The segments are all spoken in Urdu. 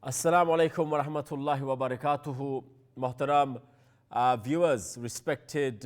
Assalamu alaikum wa rahmatullahi wa barakatuhu. Muhtaram viewers, respected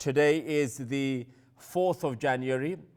Today is the 4th of January,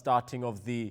starting of the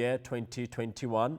year 2021.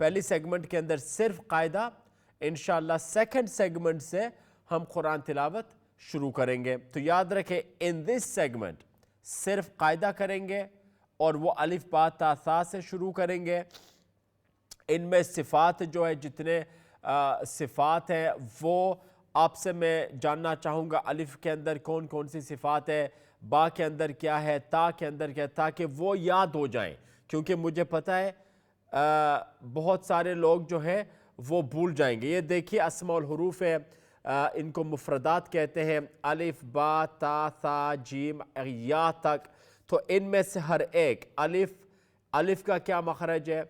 پہلی سیگمنٹ کے اندر صرف قاعدہ، انشاءاللہ سیکنڈ سیگمنٹ سے ہم قرآن تلاوت شروع کریں گے. تو یاد رکھیں ان دس سیگمنٹ صرف قاعدہ کریں گے اور وہ الف با تا ثا سے شروع کریں گے. ان میں صفات جو ہے جتنے صفات ہیں وہ آپ سے میں جاننا چاہوں گا. الف کے اندر کون کون سی صفات ہے، با کے اندر کیا ہے، تا کے اندر کیا ہے، تاکہ وہ یاد ہو جائیں. کیونکہ مجھے پتہ ہے بہت سارے لوگ جو ہے وہ بھول جائیں گے. یہ دیکھیے اسماء الحروف ہے، ان کو مفردات کہتے ہیں، الف با تا ثا جیم یا تک. تو ان میں سے ہر ایک الف کا کیا مخرج ہے،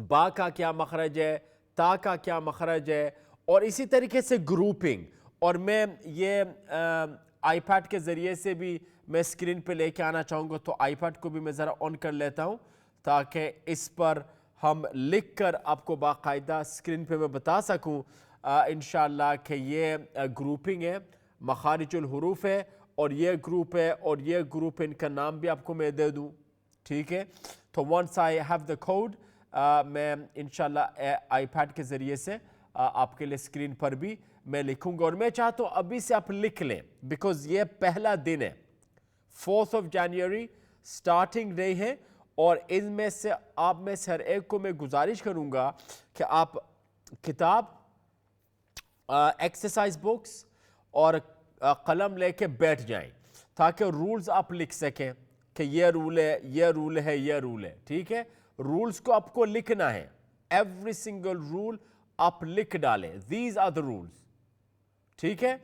با کا کیا مخرج ہے، تا کا کیا مخرج ہے، اور اسی طریقے سے گروپنگ. اور میں یہ آئی پیڈ کے ذریعے سے بھی میں اسکرین پہ لے کے آنا چاہوں گا. تو آئی پیڈ کو بھی میں ذرا آن کر لیتا ہوں تاکہ اس پر ہم لکھ کر آپ کو باقاعدہ اسکرین پہ میں بتا سکوں انشاءاللہ کہ یہ گروپنگ ہے، مخارج الحروف ہے، اور یہ گروپ ہے، اور یہ گروپ ان کا نام بھی آپ کو میں دے دوں. ٹھیک ہے. تو once I have the code میں انشاءاللہ آئی پیڈ کے ذریعے سے آپ کے لیے اسکرین پر بھی میں لکھوں گا. اور میں چاہتا ہوں ابھی سے آپ لکھ لیں بیکاز یہ پہلا دن ہے، 4th of January starting day ہے. اور ان میں سے آپ میں سے ہر ایک کو میں گزارش کروں گا کہ آپ کتاب، ایکسرسائز بکس اور قلم لے کے بیٹھ جائیں تاکہ رولز آپ لکھ سکیں کہ یہ رول ہے، یہ رول ہے، یہ رول ہے. ٹھیک ہے. رولز کو آپ کو لکھنا ہے، ایوری سنگل رول آپ لکھ ڈالیں. These are the rules. ٹھیک ہے.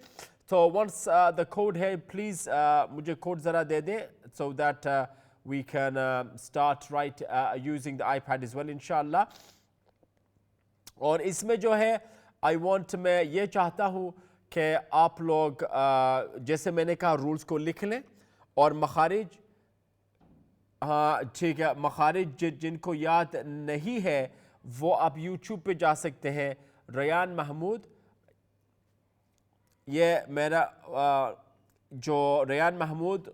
تو ونس دا کوڈ ہے پلیز مجھے کوڈ ذرا دے دیں so that we can start right using the iPad as well انشاءاللہ. اور اس میں جو ہے میں یہ چاہتا ہوں کہ آپ لوگ جیسے میں نے کہا رولز کو لکھ لیں. اور مخارج، ہاں ٹھیک ہے، مخارج جن کو یاد نہیں ہے وہ آپ یوٹیوب پہ جا سکتے ہیں. ریان محمود، یہ میرا جو ریان محمود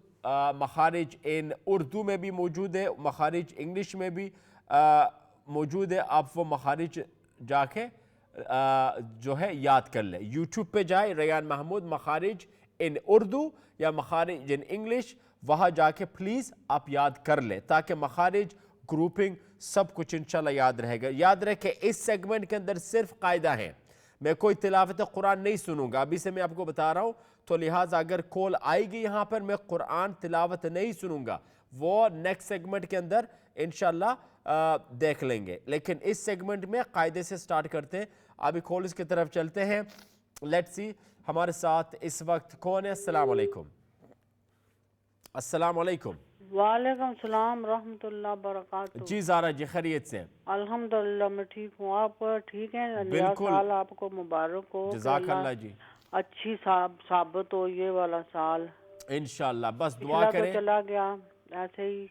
مخارج ان اردو میں بھی موجود ہے، مخارج انگلش میں بھی موجود ہے. آپ وہ مخارج جا کے جو ہے یاد کر لیں. یوٹیوب پہ جائے ریان محمود مخارج ان اردو یا مخارج ان انگلش، وہاں جا کے پلیز آپ یاد کر لیں تاکہ مخارج، گروپنگ سب کچھ انشاءاللہ یاد رہے گا. یاد رہے کہ اس سیگمنٹ کے اندر صرف قاعدہ ہیں، میں کوئی تلاوت قرآن نہیں سنوں گا. ابھی سے میں آپ کو بتا رہا ہوں. تو لہٰذا اگر کال آئے گی یہاں پر میں قرآن تلاوت نہیں سنوں گا، وہ نیکسٹ سیگمنٹ کے اندر انشاءاللہ دیکھ لیں گے. لیکن اس سیگمنٹ میں قاعدے سے سٹارٹ کرتے ہیں. ابھی کالز کی طرف چلتے ہیں. لیٹس سی ہمارے ساتھ اس وقت کون ہے. السلام علیکم. السلام علیکم. وعلیکم السلام رحمۃ اللہ وبرکاتہ. جی زارا جی خیریت سے؟ الحمدللہ میں ٹھیک ہوں. آپ ٹھیک ہیں؟ نیا بالکل. سال آپ کو مبارک ہو. جزاک اللہ جی. اچھی ثابت ہو یہ والا سال انشاءاللہ. بس دعا پچھلا کریں. تو چلا گیا ایسے ہی،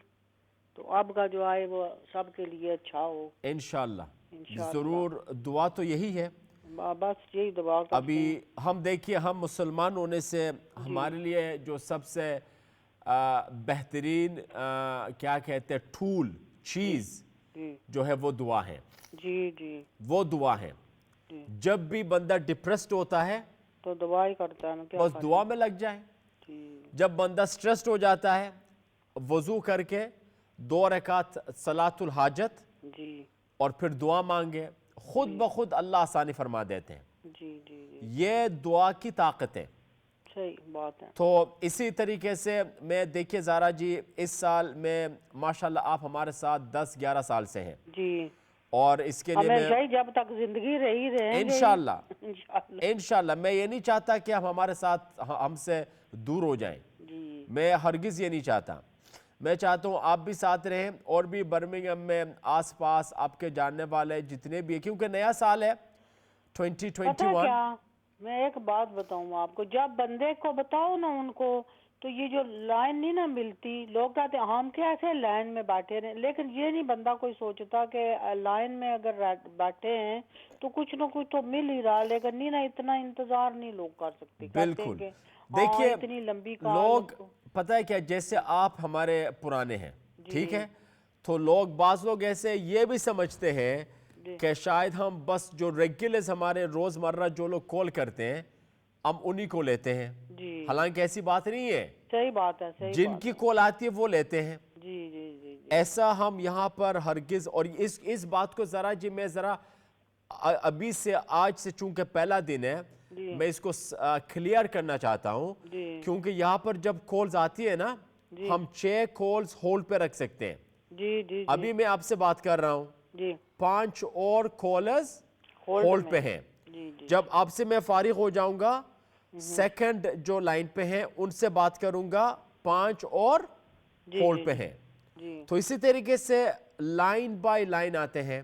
تو اب کا جو آئے وہ سب کے لیے اچھا ہو انشاءاللہ. ضرور دعا تو یہی ہے. بس یہی دعا کرتے ہیں. ابھی ہم دیکھیے ہم مسلمان ہونے سے ہمارے لیے جو سب سے بہترین کیا کہتے ہیں ٹول، چیز جو ہے وہ دعا ہے. جی جی وہ دعا ہے. جب بھی بندہ ڈپریسڈ ہوتا ہے تو دعا ہی کرتا ہے نا، کیا بس دعا میں لگ جائے. جب بندہ سٹریسڈ ہو جاتا ہے وضو کر کے 2 رکعت صلاۃ الحاجت جی اور پھر دعا مانگے، خود بخود اللہ آسانی فرما دیتے ہیں. جی جی جی یہ دعا کی طاقت ہے. صحیح بات ہے. تو اسی طریقے سے میں دیکھیے زارا جی اس سال میں ماشاءاللہ آپ ہمارے ساتھ 10-11 سال سے ہیں. جی اور اس کے لیے میں ہمیشہ جب تک زندگی رہی رہیں گے انشاءاللہ انشاءاللہ. انشاءاللہ میں یہ نہیں چاہتا کہ ہمارے ساتھ ہم سے دور ہو جائیں. جی میں ہرگز یہ نہیں چاہتا. میں چاہتا ہوں آپ بھی ساتھ رہیں اور بھی برمنگھم میں آس پاس آپ کے جاننے والے جتنے بھی ہیں، کیونکہ نیا سال ہے 2021. پتہ کیا میں ایک بات بتاؤں آپ کو، جب بندے کو بتاؤ نا ان کو تو یہ جو لائن نہیں نا ملتی، لوگ کہتے ہیں ہم کیسے لائن میں بیٹھے رہے، لیکن یہ نہیں بندہ کوئی سوچتا کہ لائن میں اگر بیٹھے ہیں تو کچھ نہ کچھ تو مل ہی رہا، لیکن نہیں نا اتنا انتظار نہیں لوگ کر سکتے. بالکل. دیکھیے اتنی لمبی لوگ پتہ ہے کیا، جیسے آپ ہمارے پرانے ہیں ٹھیک ہے، تو بعض لوگ ایسے یہ بھی سمجھتے ہیں کہ شاید ہم بس جو ریگولرز ہمارے روزمرہ جو لوگ کال کرتے ہیں ہم انہی کو لیتے ہیں. جی حالانکہ ایسی بات نہیں ہے. صحیح بات ہے, صحیح جن بات کی ہے. کال آتی ہے وہ لیتے ہیں. جی جی جی جی ایسا ہم یہاں پر ہرگز, اور اس بات کو میں ذرا ابھی سے آج سے چونکہ پہلا دن ہے جی میں اس کو کلیئر کرنا چاہتا ہوں, جی کیونکہ یہاں پر جب کالز آتی ہے نا جی ہم 6 کالز ہولڈ پہ رکھ سکتے ہیں. جی جی ابھی میں آپ سے بات کر رہا ہوں, جی 5 اور کالرز ہولڈ پہ ہیں. جی جی جب آپ سے میں فارغ ہو جاؤں گا سیکنڈ جو لائن پہ ہیں ان سے بات کروں گا, 5 اور جی ہولڈ جی پہ جی ہیں. جی تو اسی طریقے سے لائن بائی لائن آتے ہیں.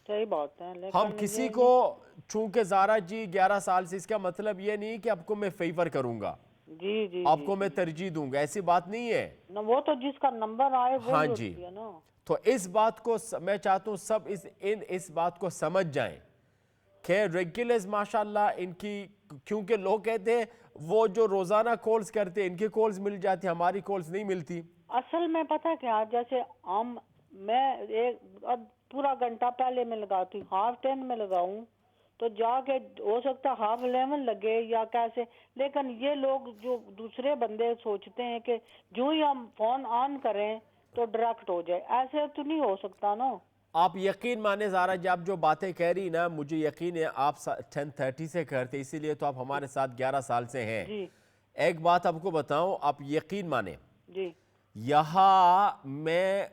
صحیح بات ہے, ہم لیکن کسی یہ کو, چونکہ زارا جی 11 سال سے, اس کا مطلب یہ نہیں کہ آپ کو میں فیور کروں گا, جی جی آپ جی کو میں ترجیح دوں گا, ایسی بات نہیں ہے. نہ, وہ تو جس کا نمبر آئے ہاں وہی جی, ہوتی ہے نا. تو اس بات کو میں چاہتا ہوں سب اس بات کو سمجھ جائیں کہ ریگولرز ماشاءاللہ ان کی, کیونکہ لوگ کہتے ہیں وہ جو روزانہ کالز کرتے ہیں ان کی کالز مل جاتی, ہماری کالز نہیں ملتی. اصل میں پتہ کیا, جیسے میں ایک پورا گھنٹہ پہلے میں لگاتی ہوں, 10:30 میں لگاؤں تو جا کے ہو سکتا 11:30 لگے یا کیسے. لیکن یہ لوگ جو دوسرے بندے سوچتے ہیں کہ جو ہی ہم فون آن کریں تو ڈائریکٹ ہو جائے, ایسے تو نہیں ہو سکتا نا. آپ یقین مانے زارا جی, آپ جو باتیں کہہ رہی نا مجھے یقین ہے آپ 10:30 سے کرتے, اسی لیے تو آپ ہمارے ساتھ 11 سال سے ہیں. جی ایک بات آپ کو بتاؤں, آپ یقین مانے, جی یہاں میں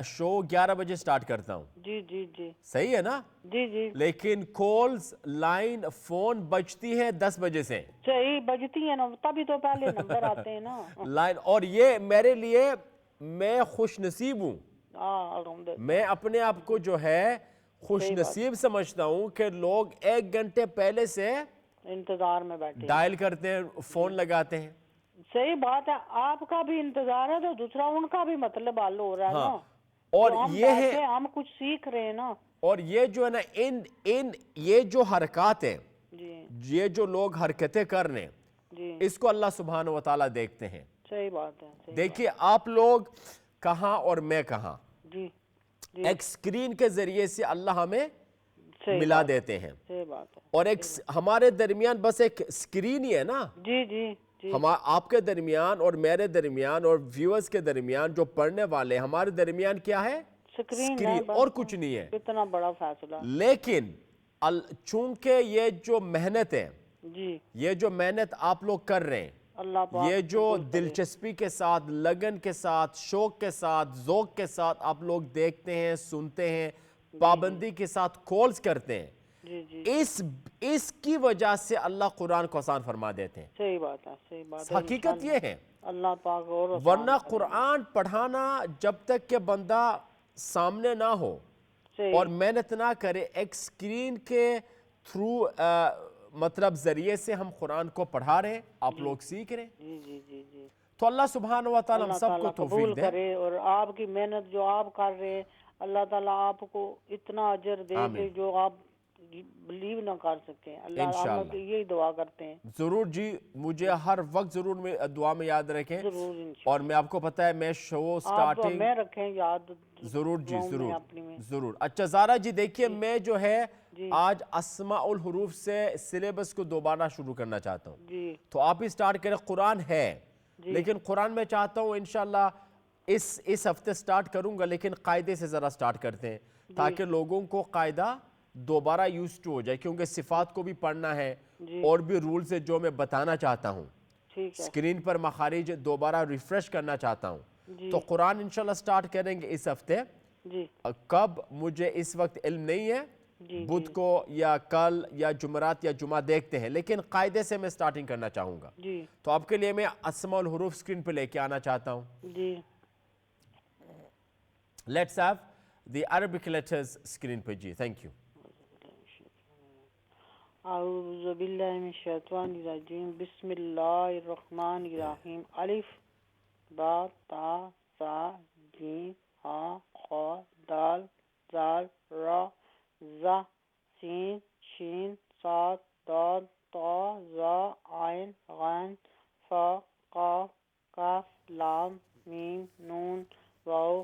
شو 11 بجے سٹارٹ کرتا ہوں, جی جی جی صحیح ہے نا, جی جی لیکن کالز لائن فون بجتی ہے 10 بجے سے. صحیح بجتی ہے نا, تبھی تو پہلے نمبر آتے ہیں نا. لائن, اور یہ میرے لیے, میں خوش نصیب ہوں, ہاں الحمدللہ. میں اپنے آپ کو جو ہے خوش صحیح بات, نصیب سمجھتا ہوں کہ لوگ 1 گھنٹے پہلے سے انتظار میں بیٹھے. ڈائل کرتے ہیں, فون لگاتے ہیں. صحیح بات ہے, آپ کا بھی انتظار ہے تو دوسرا ان کا بھی مطلب حل ہو رہا ہے ہاں, نا. اور جو ہم یہ ہے, بیٹھے ہم کچھ سیکھ رہے ہیں نا. اور یہ جو ہے نا یہ جو حرکات ہیں, جی یہ جو لوگ حرکتیں کر رہے ہیں, جی اس کو اللہ سبحانہ و تعالیٰ دیکھتے ہیں. صحیح بات ہے, صحیح دیکھیے آپ لوگ کہاں اور میں کہاں, بات. جی جی ایک سکرین کے ذریعے سے اللہ ہمیں صحیح ملا بات, دیتے ہیں, صحیح بات ہے. اور ایک ہمارے درمیان بس ایک سکرین ہی ہے نا. جی جی جی آپ کے درمیان اور میرے درمیان اور ویورز کے درمیان, جو پڑھنے والے ہمارے درمیان کیا ہے, سکرین ہے سکرین, بس, اور کچھ نہیں ہے. اتنا بڑا فیصلہ. لیکن چونکہ یہ جو محنت ہے, جی یہ جو محنت آپ لوگ کر رہے ہیں, اللہ پاک یہ جو قبول کرے. دلچسپی کے ساتھ, لگن کے ساتھ, شوق کے ساتھ, ذوق کے ساتھ آپ لوگ دیکھتے ہیں, سنتے ہیں, پابندی کے ساتھ کالز کرتے ہیں, جی جی اس کی وجہ سے اللہ قرآن کو آسان فرما دیتے ہیں. صحیح بات ہے, صحیح بات ہے. حقیقت یہ ہے, اللہ پاک اور آسان ورنہ کرے. قرآن پڑھانا جب تک کہ بندہ سامنے نہ ہو صحیح. اور محنت نہ کرے, ایک سکرین کے تھرو مطلب ذریعے سے ہم قرآن کو پڑھا رہے ہیں, آپ لوگ سیکھ رہے ہیں. جی جی جی جی تو اللہ سبحانہ و تعالی ہم اللہ سب کو تعالیٰ قبول توفیق دے. کرے, اور آپ کی محنت جو آپ کر رہے ہیں اللہ تعالیٰ آپ کو اتنا اجر دے آمین, کہ جو آپ بلیو نہ کر سکیں. اللہ ہم انشاءاللہ. یہی دعا کرتے ہیں. ضرور جی, مجھے ہر وقت ضرور میں دعا میں یاد رکھیں, ضرور اور انشاءاللہ. میں آپ کو پتہ ہے میں شو آپ سٹارٹنگ ہمیں رکھیں یاد ضرور جی, دعاؤں میں ضرور اپنی میں. ضرور. اچھا زارا جی دیکھیے, میں جو ہے جی آج اسماء الحروف سے سلیبس کو دوبارہ شروع کرنا چاہتا ہوں. جی تو آپ ہی سٹارٹ کریں. قرآن ہے, جی لیکن قرآن میں چاہتا ہوں انشاءاللہ اس ہفتے سٹارٹ کروں گا, لیکن قاعدے سے ذرا سٹارٹ کرتے ہیں تاکہ لوگوں کو قاعدہ دوبارہ یوز ٹو ہو جائے, کیونکہ صفات کو بھی پڑھنا ہے, جی اور بھی رولز ہے جو میں بتانا چاہتا ہوں. ٹھیک ہے. سکرین پر مخارج دوبارہ ریفریش کرنا چاہتا ہوں. جی تو قرآن انشاءاللہ سٹارٹ کریں گے اس ہفتے. جی کب مجھے اس وقت علم نہیں ہے, جی بدھ کو یا کل یا جمعرات یا جمعہ دیکھتے ہیں, لیکن قاعدے سے میں سٹارٹنگ کرنا چاہوں گا. جی تو آپ کے لیے میں اسماء الحروف سکرین پہ لے کے آنا چاہتا ہوں. جی let's have the Arabic letters screen پہ جی. Thank you. اعوذ باللہ من الشیطان الرجیم. بسم اللہ الرحمن الرحیم. الف با تا سا جیم ہا خا دال زال را زا سین شین صاد دال طا ظا عین غین فا قاف کاف لام میم نون واو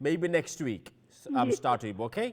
maybe next week I'm starting, okay?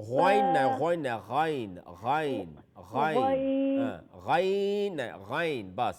غين غين غين غين غين غين غين بس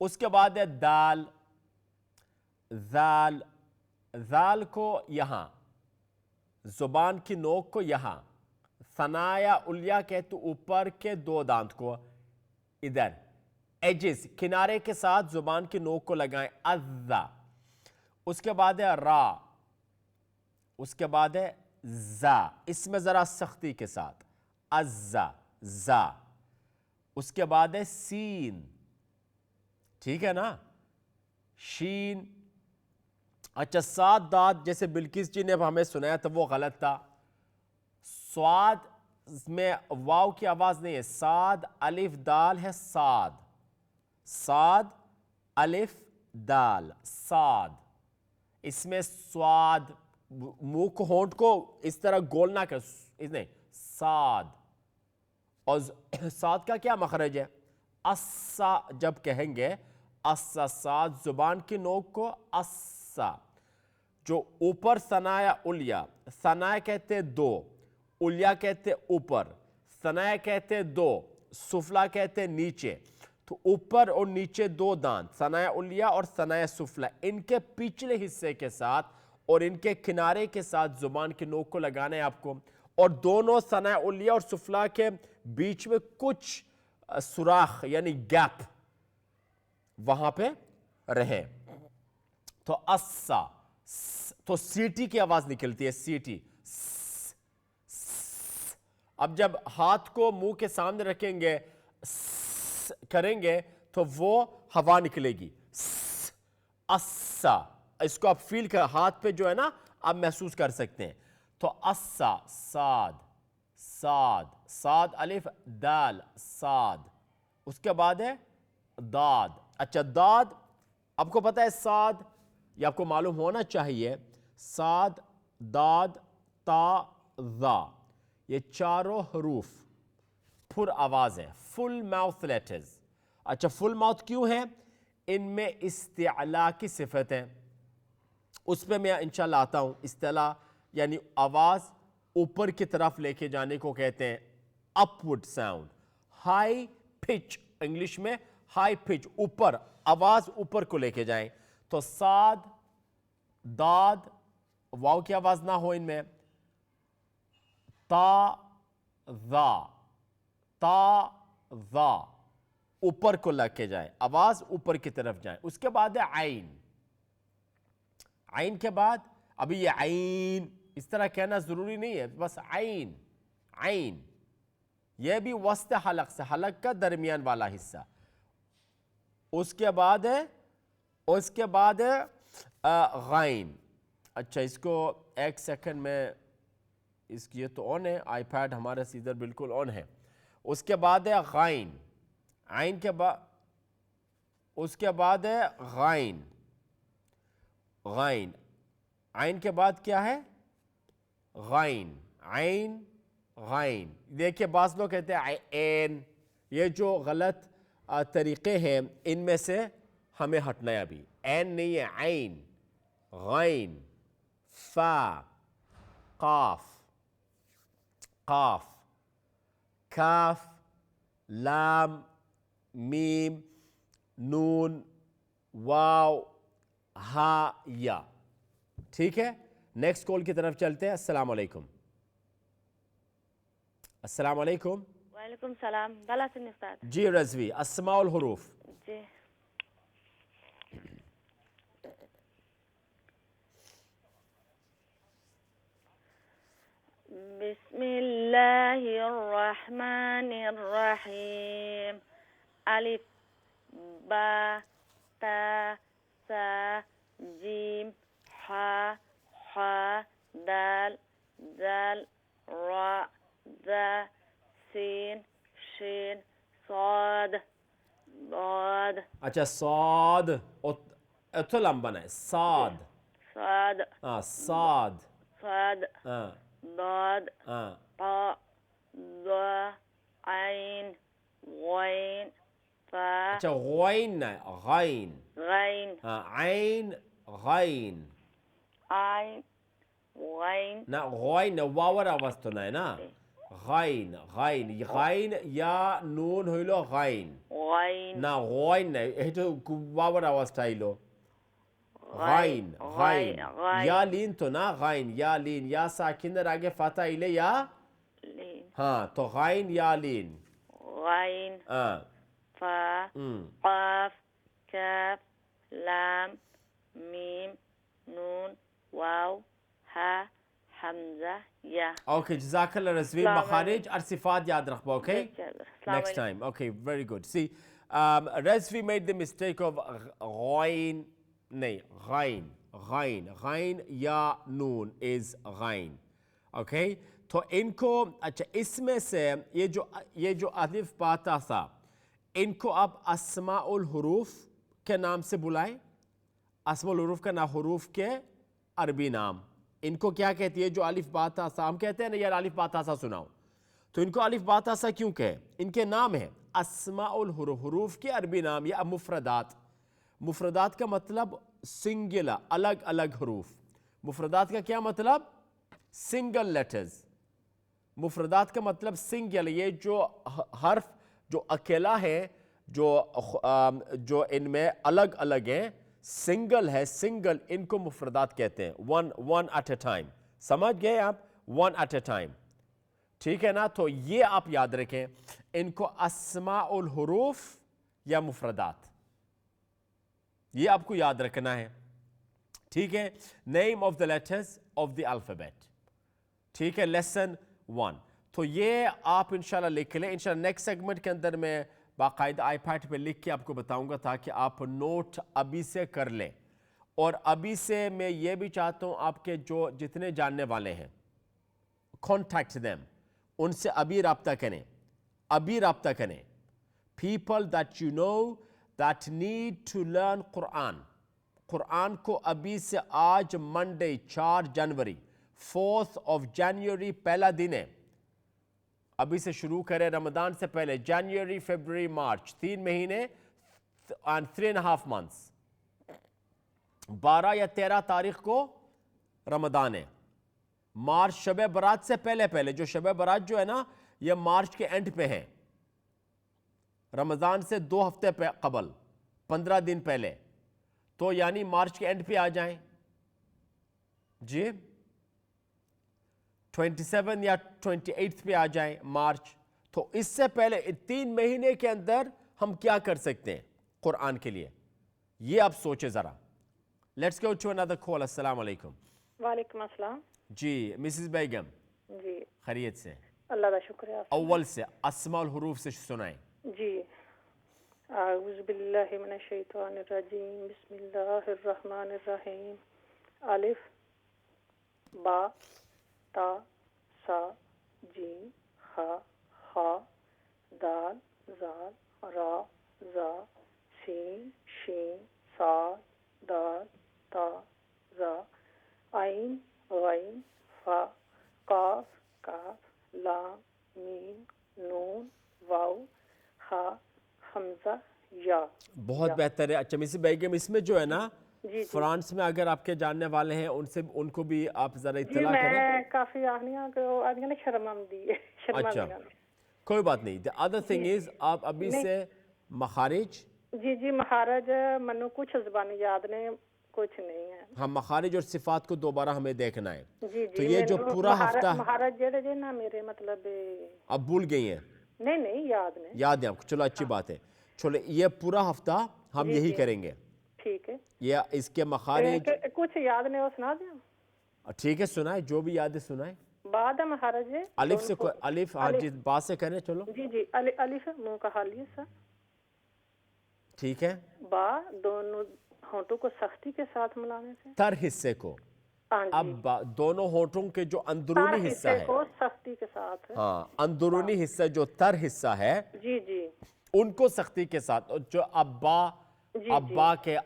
اس کے بعد ہے دال، ذال، ذال کو یہاں، زبان کی نوک کو یہاں، ثنایا علیہ کہتے اوپر کے دو دانت کو ادھر، ایجز کنارے کے ساتھ زبان کی نوک کو لگائیں، اذا، اس کے بعد ہے را، اس کے بعد ہے زا، اس میں ذرا سختی کے ساتھ، ازا، زا، اس کے بعد ہے سین، ٹھیک ہے نا، شین، اچھا سات داد جیسے بلقیس جی نے ہمیں سنایا تھا وہ غلط تھا، سواد میں واو کی آواز نہیں ہے، ساد الف دال ہے، ساد، ساد الف دال، ساد، اس میں سواد، منہ کو ہونٹ کو اس طرح گولنا کر، نہیں، ساد، اور ساد کا کیا مخرج ہے، اسا جب کہیں گے، اسا ساد، زبان کی نوک کو اسا، جو اوپر ثنایا علیہ، ثنایا کہتے دو، علیہ کہتے اوپر، ثنایا کہتے دو، سفلا کہتے نیچے، تو اوپر اور نیچے دو دانت، ثنایا علیہ اور ثنایا سفلا، ان کے پچھلے حصے کے ساتھ اور ان کے کنارے کے ساتھ زبان کی نوک کو لگانا ہے آپ کو، اور دونوں ثنایا علیہ اور سفلا کے بیچ میں کچھ سوراخ یعنی گیپ وہاں پہ رہے، تو اسا، تو سیٹی کی آواز نکلتی ہے، سیٹی، اب جب ہاتھ کو منہ کے سامنے رکھیں گے کریں گے تو وہ ہوا نکلے گی، اسا، اس کو آپ فیل کر، ہاتھ پہ جو ہے نا آپ محسوس کر سکتے ہیں، تو اسا، ساد، ساد، ساد الف دال، ساد، اس کے بعد ہے داد، اچھا داد آپ کو پتہ ہے ساد، یہ آپ کو معلوم ہونا چاہیے، ساد، داد، تا، ذا، یہ چاروں حروف پر آواز ہے، فل ماؤتھ لیٹرز، اچھا فل ماؤتھ کیوں ہے؟ ان میں استعلاء کی صفت ہے، اس پہ میں انشاءاللہ آتا ہوں، استعلاء یعنی آواز اوپر کی طرف لے کے جانے کو کہتے ہیں upward sound, high pitch, English میں ہائی پچ، اوپر، آواز اوپر کو لے کے جائیں، تو ساد، داد، واو کی آواز نہ ہو ان میں، تا، ذا، تا، ذا، اوپر کو لگ کے جائیں، آواز اوپر کی طرف جائیں، اس کے بعد ہے عین، عین کے بعد ابھی یہ عین اس طرح کہنا ضروری نہیں ہے، بس عین، عین، یہ بھی وسط حلق سے، حلق کا درمیان والا حصہ، اس کے بعد ہے غین، اچھا اس کو ایک سیکنڈ میں، اس کی یہ تو آن ہے، آئی پیڈ ہمارے سیدھر بالکل آن ہے، اس کے بعد ہے غین، عین کے بعد، اس کے بعد ہے غین، غین، عین کے بعد کیا ہے؟ غین، عین، غین، دیکھیں بعض لوگ کہتے ہیں عین، یہ جو غلط طریقے ہیں ان میں سے ہمیں ہٹنا ہے ابھی، عین نہیں ہے، عین، غین، فا، قاف، قاف، کاف، لام، میم، نون، واو، ہا، یا، ٹھیک ہے، نیکسٹ کال کی طرف چلتے ہیں، السلام علیکم، السلام علیکم، وعلیکم السلام، بالا سن استاد، جی رضوی، اسماء الحروف، جی، بسم اللہ الرحمن الرحیم، الف، با، تا، سا، جیم، حا، حا، دال، ذال، را، ذا، سین، شین، صاد، ضاد، اچھا صاد، اتو لمبا ہے، صاد، صاد، صاد، صاد، ہاں، ضاد، ہاں، طا، ضا، عین، غین، فا، اچھا غین ہے، غین، غین، ہاں، عین، غین، عین، غین، نہ غین واور آواز تو نہیں نا، غائن غائن غائن یا নুন হইল غائন غين না غائন না এটা বাবার আওয়াজটা আইলো غائن غائن یا لین تو نا غائن یا لین یا ساکنر آگے فتح ایلے یا لين ہاں تو غائن یا لین غين فا قاف كاف لام ميم نون واو ها حمزة يا. اوکے جزاک اللہ رضوین السلام مخارج اور صفات یاد رکھبا اوکے السلام next time okay very good see Razvi made the mistake of غائن نہیں غائن غائن غائن یا نون is غائن اوکے تو ان کو اچھا اس میں سے یہ جو الف با تا تھا ان کو اب اسماء الحروف کے نام سے بلائیں اسماء الحروف کا نام حروف کے عربی نام ان کو کیا کہتی ہے جو الف با تا سا ہم کہتے ہیں نا یار الف با تا سا سناؤ تو ان کو الف با تا سا کیوں کہے ان کے نام ہیں اسماء الحروف حروف کے عربی نام یا مفردات مفردات کا مطلب سنگلر الگ الگ حروف مفردات کا کیا مطلب سنگل لیٹرز مفردات کا مطلب سنگل یہ جو حرف جو اکیلا ہے جو ان میں الگ الگ ہیں سنگل ہے سنگل ان کو مفردات کہتے ہیں one at a time سمجھ گئے آپ one at a time ٹھیک ہے نا تو یہ آپ یاد رکھیں ان کو اسماء الحروف یا مفردات یہ آپ کو یاد رکھنا ہے ٹھیک ہے name of the letters of the alphabet ٹھیک ہے lesson 1 تو یہ آپ انشاءاللہ لکھ لیں انشاءاللہ نیکسٹ سیگمنٹ کے اندر میں باقاعدہ آئی پیڈ پہ لکھ کے آپ کو بتاؤں گا تاکہ آپ نوٹ ابھی سے کر لیں اور ابھی سے میں یہ بھی چاہتا ہوں آپ کے جو جتنے جاننے والے ہیں contact them ان سے ابھی رابطہ کریں people that you know that need to learn قرآن کو ابھی سے آج Monday 4 January 4th of January پہلا دن ہے ابھی سے شروع کریں رمضان سے پہلے جنوری فیبروری مارچ 3 مہینے and 3.5 months 12 یا 13 تاریخ کو رمضان ہے مارچ شب برات سے پہلے جو شب برات جو ہے نا یہ مارچ کے اینڈ پہ ہے رمضان سے 2 ہفتے قبل 15 دن پہلے تو یعنی مارچ کے اینڈ پہ آ جائیں جی 27 یا 28 پہ آ جائیں مارچ تو اس سے پہلے 3 مہینے کے اندر ہم کیا کر سکتے ہیں قرآن کے لیے یہ آپ سوچیں ذرا let's go to another call السلام علیکم وعلیکم السلام جی مسز بیگم جی خیریت سے اللہ کا شکریہ اول سے اسماء الحروف سے سنائیں جی اعوذ باللہ من الشیطان الرجیم بسم اللہ الرحمن الرحیم الف با تا سا جیم خا خا دال زال را زا سین شین صاد دال تا زا عین غین فا قاف کاف لام میم نون واو خا حمزہ یا بہت بہتر ہے اچھا مسز بیگم اس میں جو ہے نا فرانس میں اگر آپ کے جاننے والے ہیں ان کو بھی آپ ذرا اطلاع کریں میں کافی آہنیاں کو آدمی نے شرم آمدی ہے اچھا کوئی بات نہیں the other thing is آپ ابھی سے مخارج جی مخارج منو کچھ زبانی یاد نہیں کچھ نہیں ہے ہم مخارج اور صفات کو دوبارہ ہمیں دیکھنا ہے جی تو یہ جو پورا ہفتہ مخارج جڑے جے نا میرے مطلب اب بھول گئی ہیں نہیں یاد نہیں یاد ہے آپ کو چلو اچھی بات ہے چلو یہ پورا ہفتہ ہم یہی کریں گے ٹھیک ہے یہ اس کے مخارج کچھ یاد نہیں وہ سنا دیا ٹھیک ہے سنائے جو بھی یاد ہے سنائے بعد مخارج الف سے الف ہاں جی با سے کریں چلو جی الف منہ کا حالیہ سا ٹھیک ہے با دونوں ہونٹوں کو سختی کے ساتھ ملانے سے تر حصے کو اب دونوں ہونٹوں کے جو اندرونی حصہ ہے کو سختی کے ساتھ ہاں اندرونی حصہ جو تر حصہ ہے جی ان کو سختی کے ساتھ جو ابا کے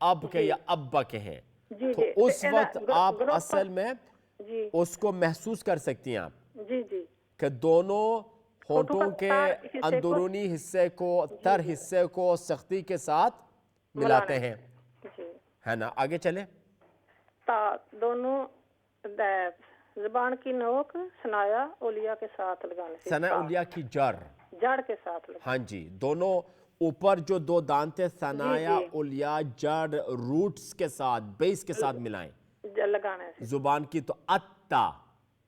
اب کے یا ابا کے ہیں تو اس وقت آپ اصل میں اس کو محسوس کر سکتی ہیں آپ کہ دونوں ہونٹوں کے اندرونی حصے کو تر حصے کو سختی کے ساتھ ملاتے ہیں ہے نا آگے چلے تا دونوں زبان کی نوک سنایا اولیا کے ساتھ لگانے سے، ثنا اولیاء کی جڑ، جڑ کے ساتھ لگانے ہاں جی، دونوں اوپر جو دو دانت ہیں ثنایا اولیاء جڑ روٹس کے ساتھ بیس کے ساتھ ملائیں لگانے سے، زبان کی، تو اتا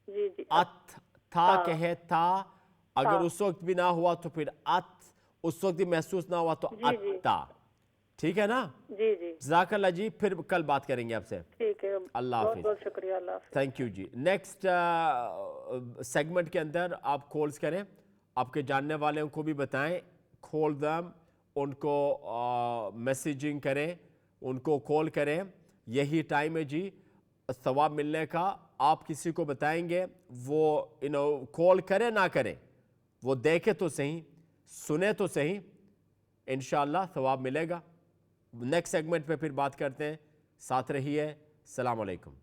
جی جی ات تھا کہے تھا، اگر اس وقت بھی نہ ہوا تو پھر ات، اس وقت بھی محسوس نہ ہوا تو اتا، ٹھیک ہے نا؟ جی جی جزاک اللہ جی، پھر کل بات کریں گے آپ سے، ٹھیک ہے، اللہ بہت حافظ، بہت شکریہ، اللہ حافظ۔ Thank you ji. Next segment کے اندر آپ کالز کریں، آپ کے جاننے والوں کو بھی بتائیں، کھول دم، ان کو میسیجنگ کریں، ان کو کال کریں، یہی ٹائم ہے جی ثواب ملنے کا۔ آپ کسی کو بتائیں گے، وہ کال کرے نہ کرے، وہ دیکھے تو صحیح، سنے تو صحیح، انشاءاللہ ثواب ملے گا۔ نیکسٹ سیگمنٹ پہ پھر بات کرتے ہیں، ساتھ رہیے، السلام علیکم۔